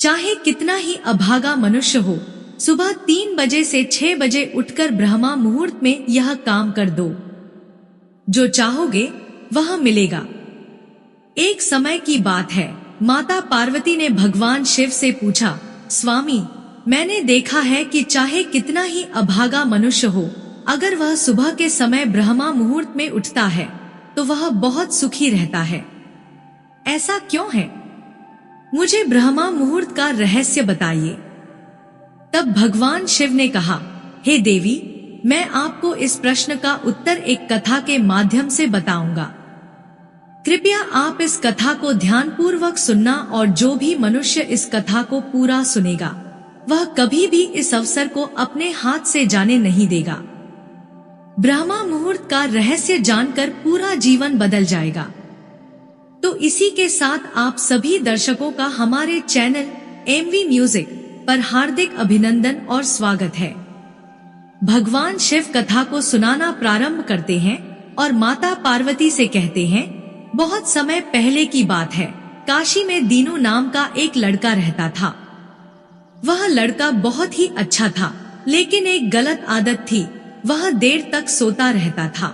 चाहे कितना ही अभागा मनुष्य हो, सुबह 3 बजे से 6 बजे उठकर ब्रह्मा मुहूर्त में यह काम कर दो। जो चाहोगे वह मिलेगा। एक समय की बात है, माता पार्वती ने भगवान शिव से पूछा, स्वामी, मैंने देखा है कि चाहे कितना ही अभागा मनुष्य हो, अगर वह सुबह के समय ब्रह्मा मुहूर्त में उठता है तो वह बहुत सुखी रहता है। ऐसा क्यों है? मुझे ब्रह्मा मुहूर्त का रहस्य बताइए। तब भगवान शिव ने कहा, हे देवी, मैं आपको इस प्रश्न का उत्तर एक कथा के माध्यम से बताऊंगा। कृपया आप इस कथा को ध्यानपूर्वक सुनना और जो भी मनुष्य इस कथा को पूरा सुनेगा वह कभी भी इस अवसर को अपने हाथ से जाने नहीं देगा। ब्रह्मा मुहूर्त का रहस्य जानकर पूरा जीवन बदल जाएगा। तो इसी के साथ आप सभी दर्शकों का हमारे चैनल एमवी म्यूजिक पर हार्दिक अभिनंदन और स्वागत है। भगवान शिव कथा को सुनाना प्रारंभ करते हैं और माता पार्वती से कहते हैं, बहुत समय पहले की बात है, काशी में दीनू नाम का एक लड़का रहता था। वह लड़का बहुत ही अच्छा था, लेकिन एक गलत आदत थी, वह देर तक सोता रहता था।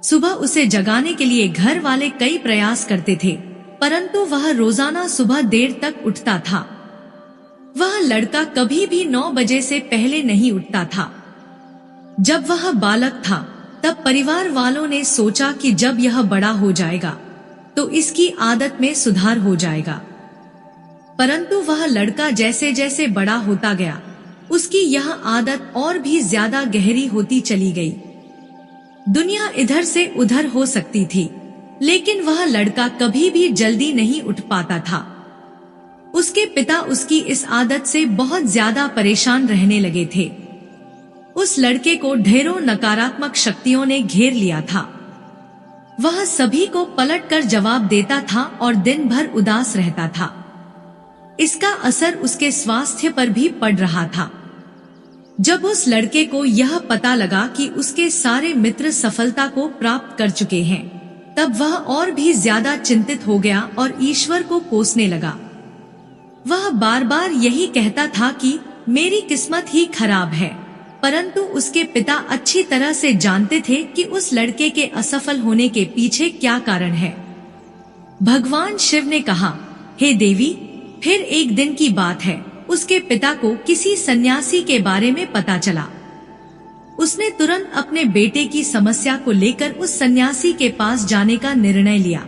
सुबह उसे जगाने के लिए घर वाले कई प्रयास करते थे, परंतु वह रोजाना सुबह देर तक उठता था। वह लड़का कभी भी 9 बजे से पहले नहीं उठता था। जब वह बालक था तब परिवार वालों ने सोचा कि जब यह बड़ा हो जाएगा तो इसकी आदत में सुधार हो जाएगा। परंतु वह लड़का जैसे जैसे बड़ा होता गया, उसकी यह आदत और भी ज्यादा गहरी होती चली गई। दुनिया इधर से उधर हो सकती थी, लेकिन वह लड़का कभी भी जल्दी नहीं उठ पाता था। उसके पिता उसकी इस आदत से बहुत ज्यादा परेशान रहने लगे थे। उस लड़के को ढेरों नकारात्मक शक्तियों ने घेर लिया था। वह सभी को पलटकर जवाब देता था और दिन भर उदास रहता था। इसका असर उसके स्वास्थ्य पर भी पड़ रहा था। जब उस लड़के को यह पता लगा कि उसके सारे मित्र सफलता को प्राप्त कर चुके हैं, तब वह और भी ज्यादा चिंतित हो गया और ईश्वर को कोसने लगा। वह बार बार यही कहता था कि मेरी किस्मत ही खराब है, परंतु उसके पिता अच्छी तरह से जानते थे कि उस लड़के के असफल होने के पीछे क्या कारण है। भगवान शिव ने कहा, हे देवी, फिर एक दिन की बात है, उसके पिता को किसी सन्यासी के बारे में पता चला। उसने तुरंत अपने बेटे की समस्या को लेकर उस सन्यासी के पास जाने का निर्णय लिया।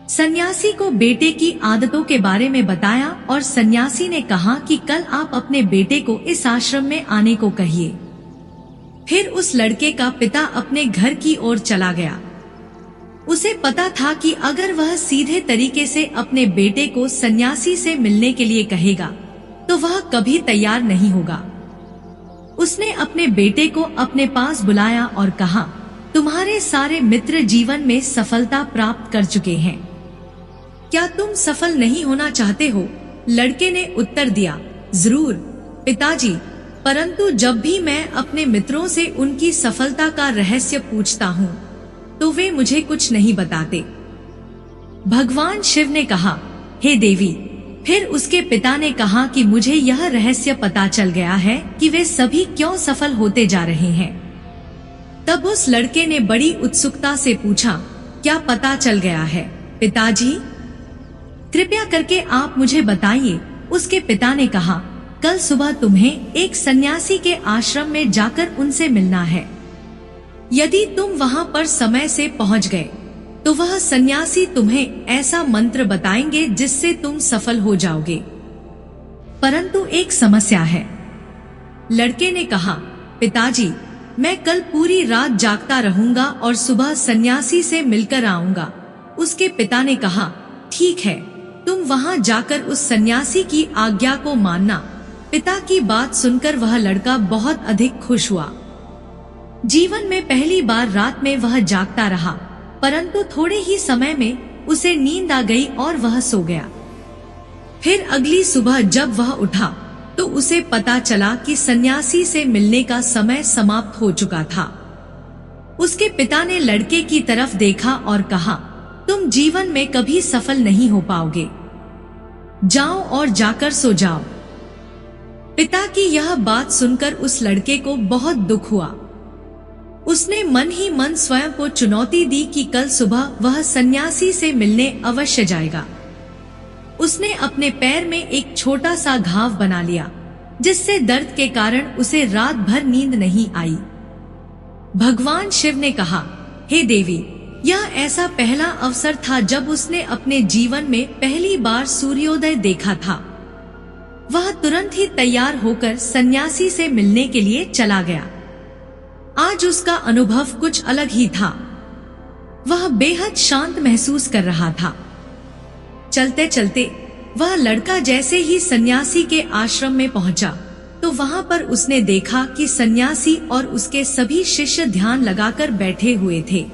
सन्यासी को बेटे की आदतों के बारे में बताया और सन्यासी ने कहा कि कल आप अपने बेटे को इस आश्रम में आने को कहिए। फिर उस लड़के का पिता अपने घर की ओर चला गया। उसे पता था कि अगर वह सीधे तरीके से अपने बेटे को सन्यासी से मिलने के लिए कहेगा तो वह कभी तैयार नहीं होगा। उसने अपने बेटे को अपने पास बुलाया और कहा, तुम्हारे सारे मित्र जीवन में सफलता प्राप्त कर चुके हैं, क्या तुम सफल नहीं होना चाहते हो? लड़के ने उत्तर दिया, जरूर पिताजी, परंतु जब भी मैं अपने मित्रों से उनकी सफलता का रहस्य पूछता हूँ तो वे मुझे कुछ नहीं बताते। भगवान शिव ने कहा, हे देवी, फिर उसके पिता ने कहा कि मुझे यह रहस्य पता चल गया है कि वे सभी क्यों सफल होते जा रहे हैं। तब उस लड़के ने बड़ी उत्सुकता से पूछा, क्या पता चल गया है पिताजी? कृपया करके आप मुझे बताइए। उसके पिता ने कहा, कल सुबह तुम्हें एक सन्यासी के आश्रम में जाकर उनसे मिलना है। यदि तुम वहां पर समय से पहुंच गए तो वह सन्यासी तुम्हें ऐसा मंत्र बताएंगे जिससे तुम सफल हो जाओगे। परंतु एक समस्या है। लड़के ने कहा, पिताजी, मैं कल पूरी रात जागता रहूंगा और सुबह सन्यासी से मिलकर आऊंगा। उसके पिता ने कहा, ठीक है, तुम वहां जाकर उस सन्यासी की आज्ञा को मानना। पिता की बात सुनकर वह लड़का बहुत अधिक खुश हुआ। जीवन में पहली बार रात में वह जागता रहा, परंतु थोड़े ही समय में उसे नींद आ गई और वह सो गया। फिर अगली सुबह जब वह उठा तो उसे पता चला कि सन्यासी से मिलने का समय समाप्त हो चुका था। उसके पिता ने लड़के की तरफ देखा और कहा, तुम जीवन में कभी सफल नहीं हो पाओगे। जाओ और जाकर सो जाओ। पिता की यह बात सुनकर उस लड़के को बहुत दुख हुआ। उसने मन ही मन स्वयं को चुनौती दी कि कल सुबह वह सन्यासी से मिलने अवश्य जाएगा। उसने अपने पैर में एक छोटा सा घाव बना लिया, जिससे दर्द के कारण उसे रात भर नींद नहीं आई। भगवान शिव ने कहा, हे देवी, यह ऐसा पहला अवसर था जब उसने अपने जीवन में पहली बार सूर्योदय देखा था। वह तुरंत ही तैयार होकर सन्यासी से मिलने के लिए चला गया। आज उसका अनुभव कुछ अलग ही था। वह बेहद शांत महसूस कर रहा था। चलते चलते वह लड़का जैसे ही सन्यासी के आश्रम में पहुंचा, तो वहां पर उसने देखा कि सन्यासी और उसके सभी शिष्य ध्यान लगाकर बैठे हुए थे।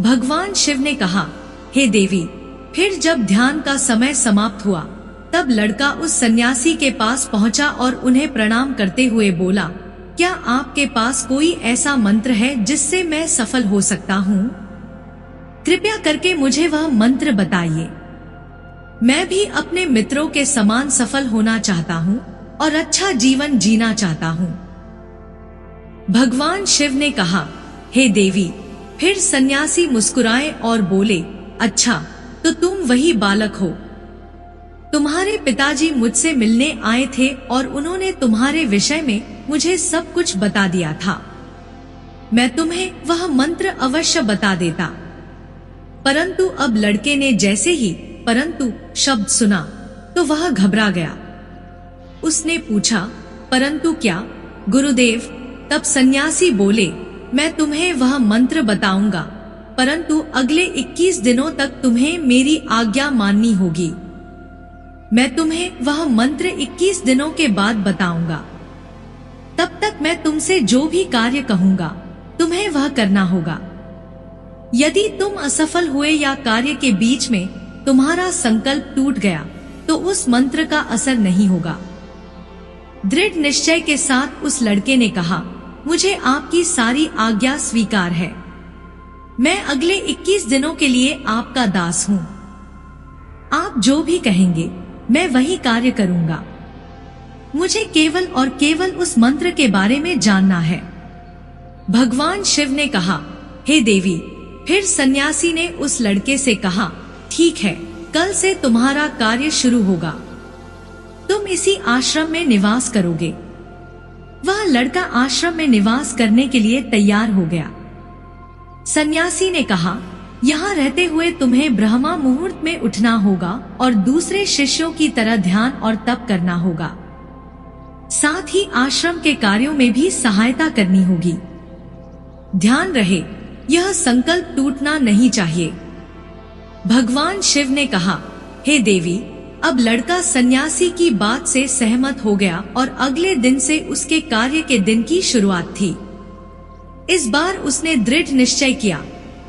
भगवान शिव ने कहा, हे देवी, फिर जब ध्यान का समय समाप्त हुआ, तब लड़का उस सन्यासी के पास पहुंचा और उन्हें प्रणाम करते हुए बोला, क्या आपके पास कोई ऐसा मंत्र है जिससे मैं सफल हो सकता हूँ? कृपया करके मुझे वह मंत्र बताइए। मैं भी अपने मित्रों के समान सफल होना चाहता हूँ और अच्छा जीवन जीना चाहता हूँ। भगवान शिव ने कहा, हे देवी। फिर सन्यासी मुस्कुराए और बोले, अच्छा, तो तुम वही बालक हो। तुम्हारे पिताजी मुझसे मिलने आए थे और उन्होंने तुम्हारे विषय में मुझे सब कुछ बता दिया था। मैं तुम्हें वह मंत्र अवश्य बता देता। परंतु अब लड़के ने जैसे ही परंतु शब्द सुना तो वह घबरा गया। उसने पूछा, परंतु क्या गुरुदेव? तब सन्यासी बोले, मैं तुम्हें वह मंत्र बताऊंगा, परंतु अगले 21 दिनों तक तुम्हें मेरी आज्ञा माननी होगी। मैं तुम्हें वह मंत्र 21 दिनों के बाद बताऊंगा। तब तक मैं तुमसे जो भी कार्य कहूंगा तुम्हें वह करना होगा। यदि तुम असफल हुए या कार्य के बीच में तुम्हारा संकल्प टूट गया तो उस मंत्र का असर नहीं होगा। दृढ़ निश्चय के साथ उस लड़के ने कहा, मुझे आपकी सारी आज्ञा स्वीकार है। मैं अगले 21 दिनों के लिए आपका दास हूँ। आप जो भी कहेंगे मैं वही कार्य करूंगा। मुझे केवल और केवल उस मंत्र के बारे में जानना है। भगवान शिव ने कहा, हे देवी। फिर सन्यासी ने उस लड़के से कहा, ठीक है, कल से तुम्हारा कार्य शुरू होगा। तुम इसी आश्रम में निवास करोगे। वह लड़का आश्रम में निवास करने के लिए तैयार हो गया। सन्यासी ने कहा, यहाँ रहते हुए तुम्हें ब्रह्मा मुहूर्त में उठना होगा और दूसरे शिष्यों की तरह ध्यान और तप करना होगा। साथ ही आश्रम के कार्यों में भी सहायता करनी होगी। ध्यान रहे, यह संकल्प टूटना नहीं चाहिए। भगवान शिव ने कहा, हे देवी। अब लड़का सन्यासी की बात से सहमत हो गया और अगले दिन से उसके कार्य के दिन की शुरुआत थी। इस बार उसने दृढ़ निश्चय किया,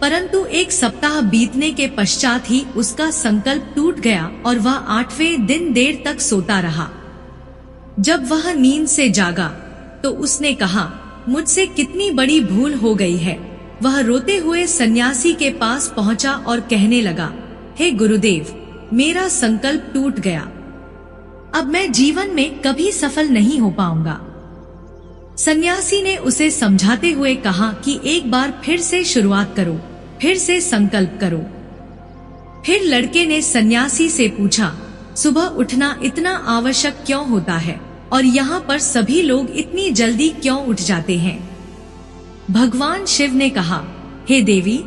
परंतु 1 सप्ताह बीतने के पश्चात ही उसका संकल्प टूट गया और वह 8वें दिन देर तक सोता रहा। जब वह नींद से जागा तो उसने कहा, मुझसे कितनी बड़ी भूल हो गई है। वह रोते हुए सन्यासी के पास पहुंचा और कहने लगा, हे गुरुदेव, मेरा संकल्प टूट गया। अब मैं जीवन में कभी सफल नहीं हो पाऊंगा। सन्यासी ने उसे समझाते हुए कहा कि एक बार फिर से शुरुआत करो, फिर से संकल्प करो। फिर लड़के ने सन्यासी से पूछा, सुबह उठना इतना आवश्यक क्यों होता है और यहाँ पर सभी लोग इतनी जल्दी क्यों उठ जाते हैं? भगवान शिव ने कहा, हे देवी।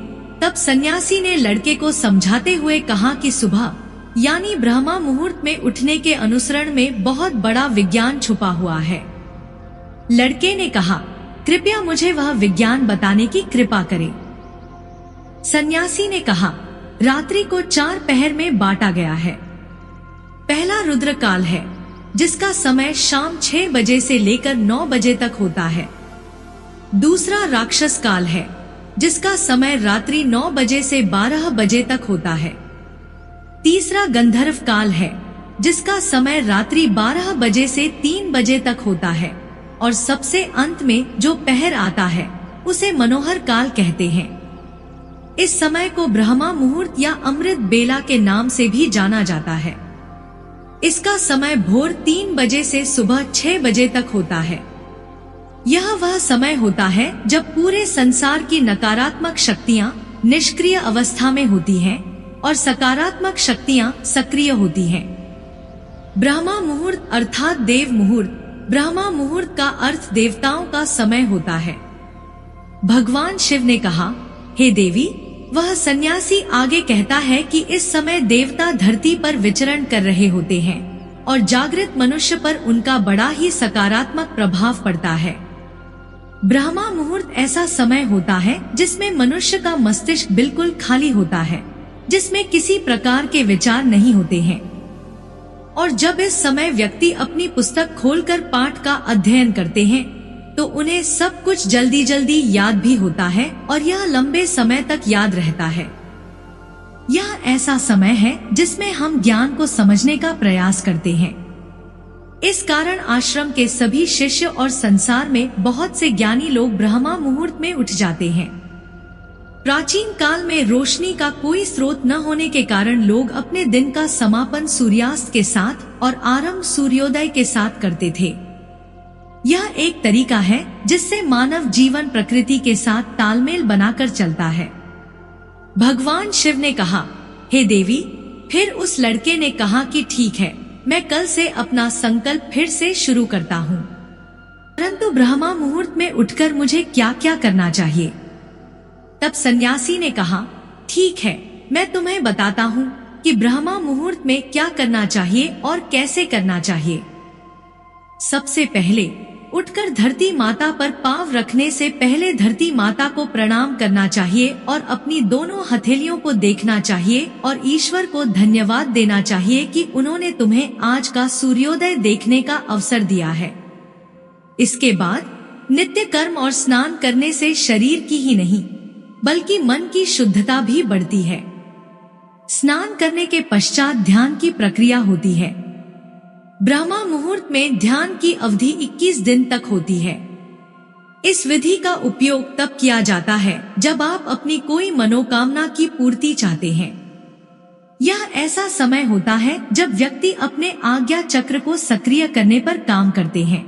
तब सन्यासी ने लड़के को समझाते हुए कहा कि सुबह यानी ब्रह्मा मुहूर्त में उठने के अनुसरण में बहुत बड़ा विज्ञान छुपा हुआ है। लड़के ने कहा, कृपया मुझे वह विज्ञान बताने की कृपा करें। सन्यासी ने कहा, रात्रि को 4 पहर में बांटा गया है। पहला रुद्र काल है, जिसका समय शाम 6 बजे से लेकर 9 बजे तक होता है। दूसरा राक्षस काल है, जिसका समय रात्रि 9 बजे से 12 बजे तक होता है। तीसरा गंधर्व काल है, जिसका समय रात्रि 12 बजे से 3 बजे तक होता है। और सबसे अंत में जो पहर आता है उसे मनोहर काल कहते हैं। इस समय को ब्रह्मा मुहूर्त या अमृत बेला के नाम से भी जाना जाता है। इसका समय भोर 3 बजे से सुबह 6 बजे तक होता है। यह वह समय होता है जब पूरे संसार की नकारात्मक शक्तियाँ निष्क्रिय अवस्था में होती हैं और सकारात्मक शक्तियाँ सक्रिय होती हैं। ब्रह्मा मुहूर्त अर्थात देव मुहूर्त, ब्रह्मा मुहूर्त का अर्थ देवताओं का समय होता है। भगवान शिव ने कहा, हे देवी, वह सन्यासी आगे कहता है कि इस समय देवता धरती पर विचरण कर रहे होते हैं और जागृत मनुष्य पर उनका बड़ा ही सकारात्मक प्रभाव पड़ता है। ब्रह्मा मुहूर्त ऐसा समय होता है जिसमें मनुष्य का मस्तिष्क बिल्कुल खाली होता है, जिसमें किसी प्रकार के विचार नहीं होते हैं। और जब इस समय व्यक्ति अपनी पुस्तक खोलकर पाठ का अध्ययन करते हैं तो उन्हें सब कुछ जल्दी जल्दी याद भी होता है और यह लंबे समय तक याद रहता है। यह ऐसा समय है जिसमें हम ज्ञान को समझने का प्रयास करते हैं। इस कारण आश्रम के सभी शिष्य और संसार में बहुत से ज्ञानी लोग ब्रह्मा मुहूर्त में उठ जाते हैं। प्राचीन काल में रोशनी का कोई स्रोत न होने के कारण लोग अपने दिन का समापन सूर्यास्त के साथ और आरंभ सूर्योदय के साथ करते थे। यह एक तरीका है जिससे मानव जीवन प्रकृति के साथ तालमेल बनाकर चलता है। भगवान शिव ने कहा, हे देवी, फिर उस लड़के ने कहा कि ठीक है, मैं कल से अपना संकल्प फिर से शुरू करता हूँ, परंतु ब्रह्मा मुहूर्त में उठकर मुझे क्या क्या करना चाहिए। तब सन्यासी ने कहा, ठीक है, मैं तुम्हें बताता हूँ कि ब्रह्मा मुहूर्त में क्या करना चाहिए और कैसे करना चाहिए। सबसे पहले उठकर धरती माता पर पांव रखने से पहले धरती माता को प्रणाम करना चाहिए और अपनी दोनों हथेलियों को देखना चाहिए और ईश्वर को धन्यवाद देना चाहिए कि उन्होंने तुम्हें आज का सूर्योदय देखने का अवसर दिया है। इसके बाद नित्य कर्म और स्नान करने से शरीर की ही नहीं बल्कि मन की शुद्धता भी बढ़ती है। स्नान करने के पश्चात ध्यान की प्रक्रिया होती है। ब्रह्मा मुहूर्त में ध्यान की अवधि 21 दिन तक होती है। इस विधि का उपयोग तब किया जाता है जब आप अपनी कोई मनोकामना की पूर्ति चाहते हैं। यह ऐसा समय होता है जब व्यक्ति अपने आज्ञा चक्र को सक्रिय करने पर काम करते हैं।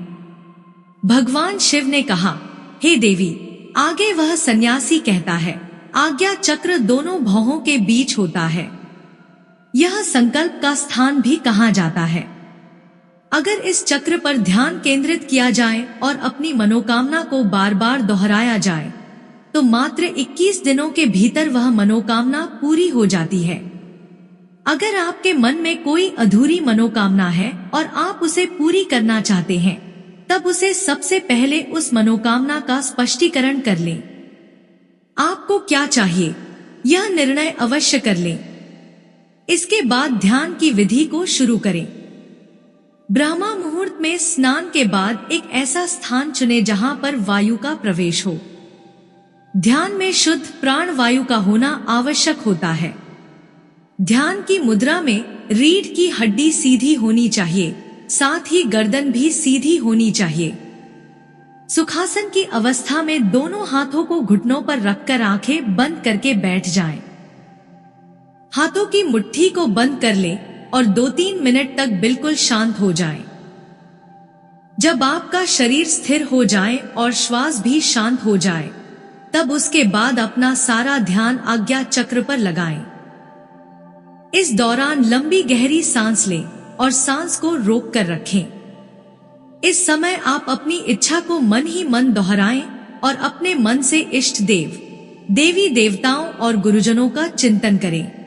भगवान शिव ने कहा, हे देवी, आगे वह सन्यासी कहता है, आज्ञा चक्र दोनों भौहों के बीच होता है। यह संकल्प का स्थान भी कहा जाता है। अगर इस चक्र पर ध्यान केंद्रित किया जाए और अपनी मनोकामना को बार बार दोहराया जाए तो मात्र 21 दिनों के भीतर वह मनोकामना पूरी हो जाती है। अगर आपके मन में कोई अधूरी मनोकामना है और आप उसे पूरी करना चाहते हैं, तब उसे सबसे पहले उस मनोकामना का स्पष्टीकरण कर लें। आपको क्या चाहिए, यह निर्णय अवश्य कर लें। इसके बाद ध्यान की विधि को शुरू करें। ब्रह्मा मुहूर्त में स्नान के बाद एक ऐसा स्थान चुनें जहां पर वायु का प्रवेश हो। ध्यान में शुद्ध प्राण वायु का होना आवश्यक होता है। ध्यान की मुद्रा में रीढ़ की हड्डी सीधी होनी चाहिए, साथ ही गर्दन भी सीधी होनी चाहिए। सुखासन की अवस्था में दोनों हाथों को घुटनों पर रखकर आंखें बंद करके बैठ जाएं। हाथों की मुट्ठी को बंद कर लें और 2-3 मिनट तक बिल्कुल शांत हो जाएं। जब आपका शरीर स्थिर हो जाए और श्वास भी शांत हो जाए, तब उसके बाद अपना सारा ध्यान आज्ञा चक्र पर लगाएं। इस दौरान लंबी गहरी सांस लें और सांस को रोक कर रखें। इस समय आप अपनी इच्छा को मन ही मन दोहराएं और अपने मन से इष्ट देव, देवी देवताओं और गुरुजनों का चिंतन करें।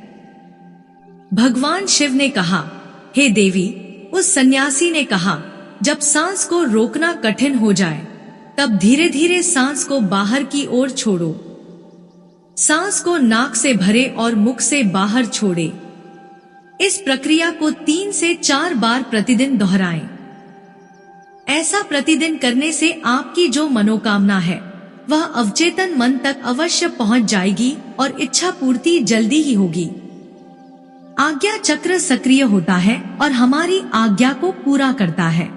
भगवान शिव ने कहा, हे देवी, उस सन्यासी ने कहा, जब सांस को रोकना कठिन हो जाए तब धीरे धीरे सांस को बाहर की ओर छोड़ो। सांस को नाक से भरे और मुख से बाहर छोड़े। इस प्रक्रिया को 3 से 4 बार प्रतिदिन दोहराएं। ऐसा प्रतिदिन करने से आपकी जो मनोकामना है वह अवचेतन मन तक अवश्य पहुंच जाएगी और इच्छा पूर्ति जल्दी ही होगी। आज्ञा चक्र सक्रिय होता है और हमारी आज्ञा को पूरा करता है।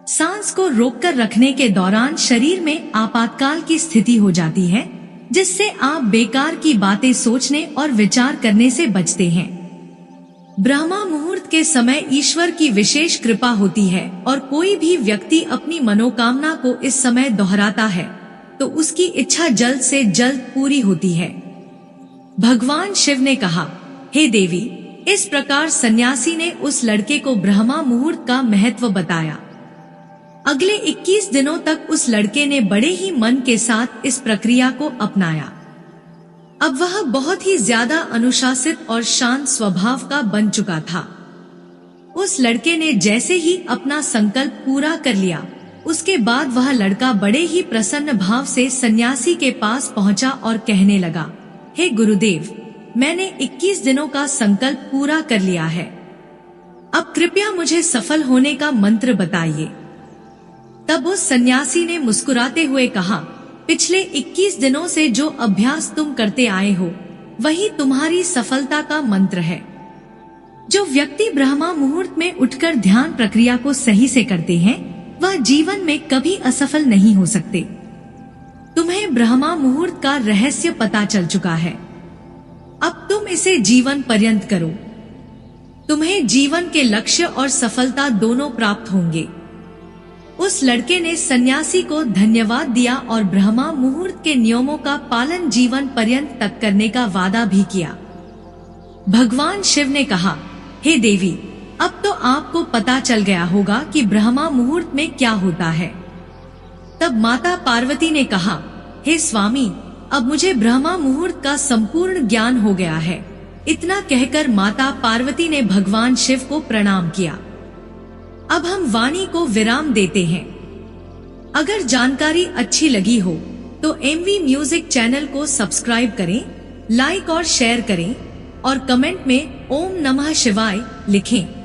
सांस को रोककर रखने के दौरान शरीर में आपातकाल की स्थिति हो जाती है, जिससे आप बेकार की बातें सोचने और विचार करने से बचते हैं। ब्रह्मा मुहूर्त के समय ईश्वर की विशेष कृपा होती है और कोई भी व्यक्ति अपनी मनोकामना को इस समय दोहराता है तो उसकी इच्छा जल्द से जल्द पूरी होती है। भगवान शिव ने कहा, हे देवी, इस प्रकार सन्यासी ने उस लड़के को ब्रह्मा मुहूर्त का महत्व बताया। अगले 21 दिनों तक उस लड़के ने बड़े ही मन के साथ इस प्रक्रिया को अपनाया। अब वह बहुत ही ज्यादा अनुशासित और शांत स्वभाव का बन चुका था। उस लड़के ने जैसे ही अपना संकल्प पूरा कर लिया, उसके बाद वह लड़का बड़े ही प्रसन्न भाव से सन्यासी के पास पहुंचा और कहने लगा, हे गुरुदेव, मैंने 21 दिनों का संकल्प पूरा कर लिया है। अब कृपया मुझे सफल होने का मंत्र बताइए। तब उस सन्यासी ने मुस्कुराते हुए कहा, पिछले 21 दिनों से जो अभ्यास तुम करते आए हो वही तुम्हारी सफलता का मंत्र है। जो व्यक्ति ब्रह्मा मुहूर्त में उठकर ध्यान प्रक्रिया को सही से करते हैं वह जीवन में कभी असफल नहीं हो सकते। तुम्हें ब्रह्मा मुहूर्त का रहस्य पता चल चुका है। अब तुम इसे जीवन पर्यंत करो। तुम्हें जीवन के लक्ष्य और सफलता दोनों प्राप्त होंगे। उस लड़के ने सन्यासी को धन्यवाद दिया और ब्रह्मा मुहूर्त के नियमों का पालन जीवन पर्यंत तक करने का वादा भी किया। भगवान शिव ने कहा, हे देवी, अब तो आपको पता चल गया होगा कि ब्रह्मा मुहूर्त में क्या होता है। तब माता पार्वती ने कहा, हे स्वामी, अब मुझे ब्रह्मा मुहूर्त का संपूर्ण ज्ञान हो गया है। इतना कहकर माता पार्वती ने भगवान शिव को प्रणाम किया। अब हम वाणी को विराम देते हैं। अगर जानकारी अच्छी लगी हो तो एमवी म्यूजिक चैनल को सब्सक्राइब करें, लाइक और शेयर करें और कमेंट में ओम नमः शिवाय लिखें।